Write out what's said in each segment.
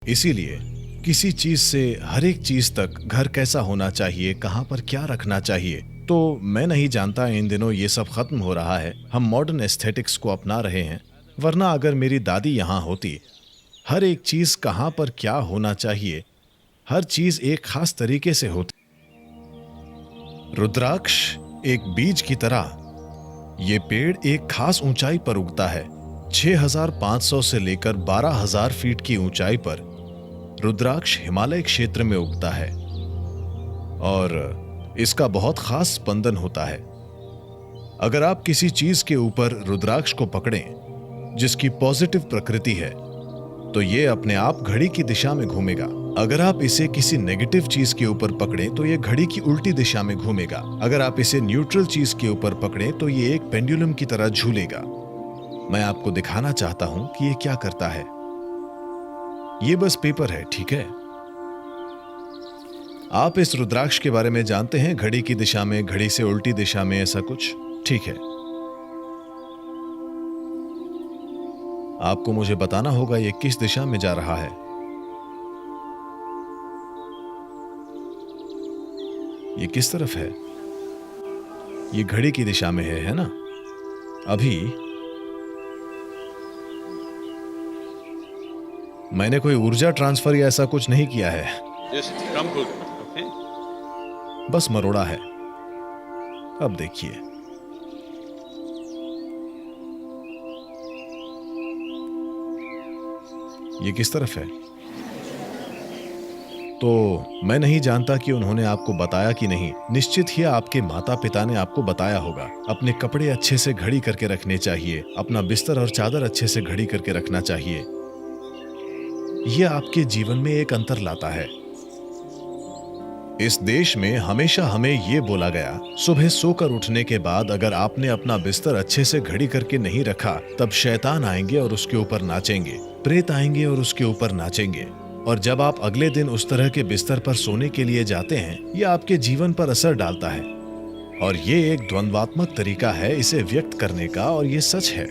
इसीलिए किसी चीज से हर एक चीज तक घर कैसा होना चाहिए, कहाँ पर क्या रखना चाहिए, तो मैं नहीं जानता इन दिनों ये सब खत्म हो रहा है। हम मॉडर्न एस्थेटिक्स को अपना रहे हैं। वरना अगर मेरी दादी यहाँ होती, हर एक चीज कहाँ पर क्या होना चाहिए, हर चीज एक खास तरीके से होती। रुद्राक्ष एक बीज की तरह ये पेड़ एक खास ऊंचाई पर उगता है। 6,500 से लेकर 12,000 फीट की ऊंचाई पर रुद्राक्ष हिमालय क्षेत्र में उगता है और इसका बहुत खास स्पंदन होता है। अगर आप किसी चीज के ऊपर रुद्राक्ष को पकड़ें जिसकी पॉजिटिव प्रकृति है, तो ये अपने आप घड़ी की दिशा में घूमेगा। अगर आप इसे किसी नेगेटिव चीज के ऊपर पकड़ें तो ये घड़ी की उल्टी दिशा में घूमेगा। अगर आप इसे न्यूट्रल चीज के ऊपर पकड़ें तो ये एक पेंडुलम की तरह झूलेगा। मैं आपको दिखाना चाहता हूं कि ये क्या करता है। ये बस पेपर है, ठीक है? आप इस रुद्राक्ष के बारे में जानते हैं, घड़ी की दिशा में, घड़ी से उल्टी दिशा में, ऐसा कुछ, ठीक है? आपको मुझे बताना होगा ये किस दिशा में जा रहा है। ये किस तरफ है? ये घड़ी की दिशा में है ना? अभी मैंने कोई ऊर्जा ट्रांसफर या ऐसा कुछ नहीं किया है। Okay. बस मरोड़ा है। अब देखिए, ये किस तरफ है? तो मैं नहीं जानता कि उन्होंने आपको बताया कि नहीं। निश्चित ही आपके माता पिता ने आपको बताया होगा। अपने कपड़े अच्छे से घड़ी करके रखने चाहिए, अपना बिस्तर और चादर अच्छे से घड़ी करके रखना चाहिए। यह आपके जीवन में एक अंतर लाता है। इस देश में हमेशा हमें यह बोला गया, सुबह सोकर उठने के बाद अगर आपने अपना बिस्तर अच्छे से घड़ी करके नहीं रखा, तब शैतान आएंगे और उसके ऊपर नाचेंगे, प्रेत आएंगे और उसके ऊपर नाचेंगे। और जब आप अगले दिन उस तरह के बिस्तर पर सोने के लिए जाते हैं, यह आपके जीवन पर असर डालता है। और ये एक द्वंद्वात्मक तरीका है इसे व्यक्त करने का, और ये सच है।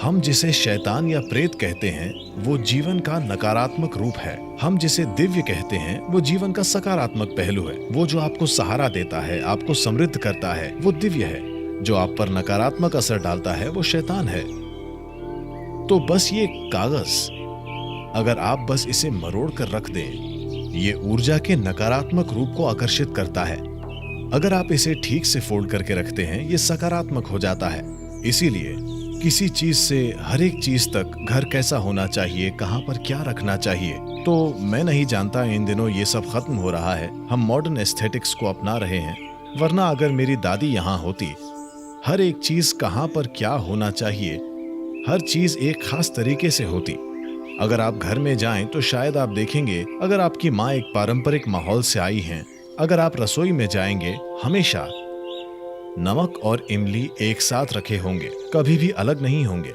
हम जिसे शैतान या प्रेत कहते हैं वो जीवन का नकारात्मक रूप है। हम जिसे दिव्य कहते हैं वो जीवन का सकारात्मक पहलू है। वो जो आपको सहारा देता है, आपको समृद्ध करता है, वो दिव्य है। जो आप पर नकारात्मक असर डालता है वो शैतान है। तो बस ये कागज, अगर आप बस इसे मरोड़ कर रख दें, ये ऊर्जा के नकारात्मक रूप को आकर्षित करता है। अगर आप इसे ठीक से फोल्ड करके रखते हैं, ये सकारात्मक हो जाता है। इसीलिए किसी चीज से हर एक चीज तक घर कैसा होना चाहिए, कहाँ पर क्या रखना चाहिए, तो मैं नहीं जानता इन दिनों ये सब खत्म हो रहा है। हम मॉडर्न एस्थेटिक्स को अपना रहे हैं। वरना अगर मेरी दादी यहाँ होती, हर एक चीज कहाँ पर क्या होना चाहिए, हर चीज एक खास तरीके से होती। अगर आप घर में जाएं तो शायद आप देखेंगे, अगर आपकी माँ एक पारंपरिक माहौल से आई हैं, अगर आप रसोई में जाएंगे, हमेशा नमक और इमली एक साथ रखे होंगे, कभी भी अलग नहीं होंगे।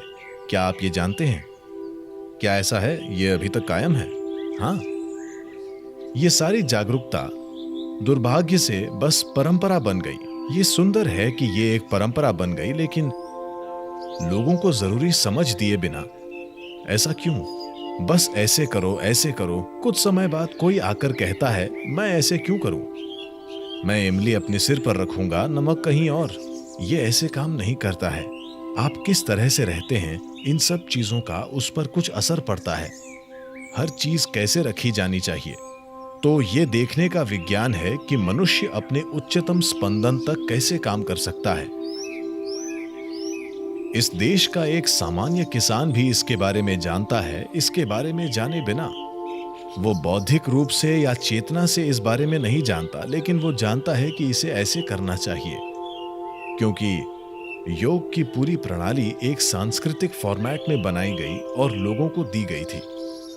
क्या आप ये जानते हैं? क्या ऐसा है? ये अभी तक कायम है। हाँ, ये सारी जागरूकता दुर्भाग्य से बस परंपरा बन गई। ये सुंदर है कि ये एक परंपरा बन गई, लेकिन लोगों को जरूरी समझ दिए बिना। ऐसा क्यों? बस ऐसे करो, ऐसे करो। कुछ समय बाद कोई आकर कहता है, मैं ऐसे क्यों करूं? मैं इमली अपने सिर पर रखूंगा, नमक कहीं और। ये ऐसे काम नहीं करता है। आप किस तरह से रहते हैं, इन सब चीजों का उस पर कुछ असर पड़ता है। हर चीज कैसे रखी जानी चाहिए, तो ये देखने का विज्ञान है कि मनुष्य अपने उच्चतम स्पंदन तक कैसे काम कर सकता है। इस देश का एक सामान्य किसान भी इसके बारे में जानता है। इसके बारे में जाने बिना वो बौद्धिक रूप से या चेतना से इस बारे में नहीं जानता, लेकिन वो जानता है कि इसे ऐसे करना चाहिए, क्योंकि योग की पूरी प्रणाली एक सांस्कृतिक फॉर्मेट में बनाई गई और लोगों को दी गई थी,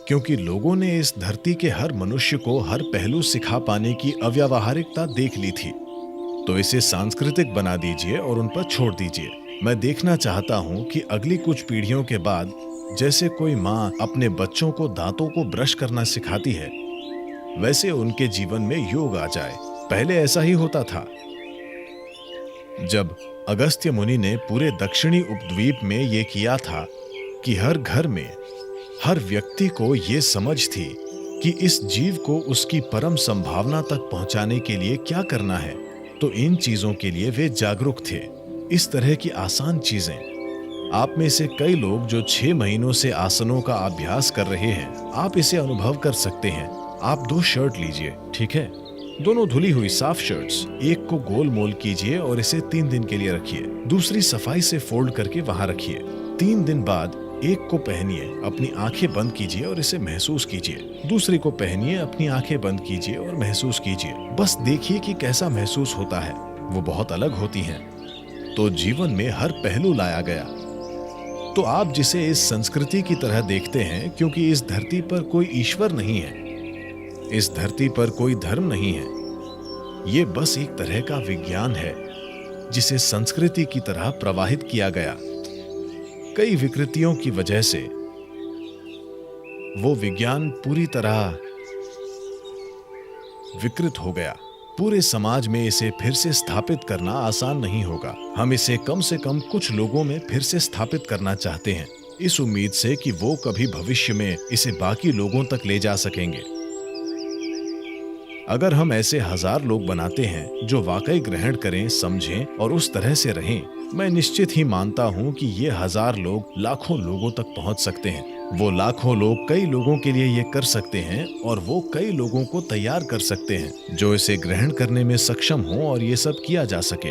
क्योंकि लोगों ने इस धरती के हर मनुष्य को हर पहलू सिखा पाने की अव्यावहारिकता देख ली थी। तो इसे सांस्कृतिक बना दीजिए और उन पर छोड़ दीजिए। मैं देखना चाहता हूं कि अगली कुछ पीढ़ियों के बाद जैसे कोई माँ अपने बच्चों को दांतों को ब्रश करना सिखाती है, वैसे उनके जीवन में योग आ जाए। पहले ऐसा ही होता था। जब अगस्त्य मुनि ने पूरे दक्षिणी उपद्वीप में ये किया था कि हर घर में हर व्यक्ति को ये समझ थी कि इस जीव को उसकी परम संभावना तक पहुंचाने के लिए क्या करना है, तो इन चीजों के लिए वे जागरूक थे। इस तरह की आसान चीजें आप में से कई लोग जो 6 महीनों से आसनों का अभ्यास कर रहे हैं, आप इसे अनुभव कर सकते हैं। आप 2 शर्ट लीजिए, ठीक है, दोनों धुली हुई साफ शर्ट्स, एक को गोल मोल कीजिए और इसे 3 दिन के लिए रखिए। दूसरी सफाई से फोल्ड करके वहां रखिए। 3 दिन बाद एक को पहनिए, अपनी आंखें बंद कीजिए और इसे महसूस कीजिए। दूसरी को पहनिए, अपनी आंखें बंद कीजिए और महसूस कीजिए। बस देखिए कि कैसा महसूस होता है। वो बहुत अलग होती हैं। तो जीवन में हर पहलू लाया गया। तो आप जिसे इस संस्कृति की तरह देखते हैं, क्योंकि इस धरती पर कोई ईश्वर नहीं है, इस धरती पर कोई धर्म नहीं है। ये बस एक तरह का विज्ञान है जिसे संस्कृति की तरह प्रवाहित किया गया। कई विकृतियों की वजह से वो विज्ञान पूरी तरह विकृत हो गया। पूरे समाज में इसे फिर से स्थापित करना आसान नहीं होगा। हम इसे कम से कम कुछ लोगों में फिर से स्थापित करना चाहते हैं, इस उम्मीद से कि वो कभी भविष्य में इसे बाकी लोगों तक ले जा सकेंगे। अगर हम ऐसे 1000 लोग बनाते हैं जो वाकई ग्रहण करें, समझें और उस तरह से रहें, मैं निश्चित ही मानता हूं कि ये 1000 लोग लाखों लोगों तक पहुंच सकते हैं। वो लाखों लोग कई लोगों के लिए ये कर सकते हैं और वो कई लोगों को तैयार कर सकते हैं जो इसे ग्रहण करने में सक्षम हों और ये सब किया जा सके।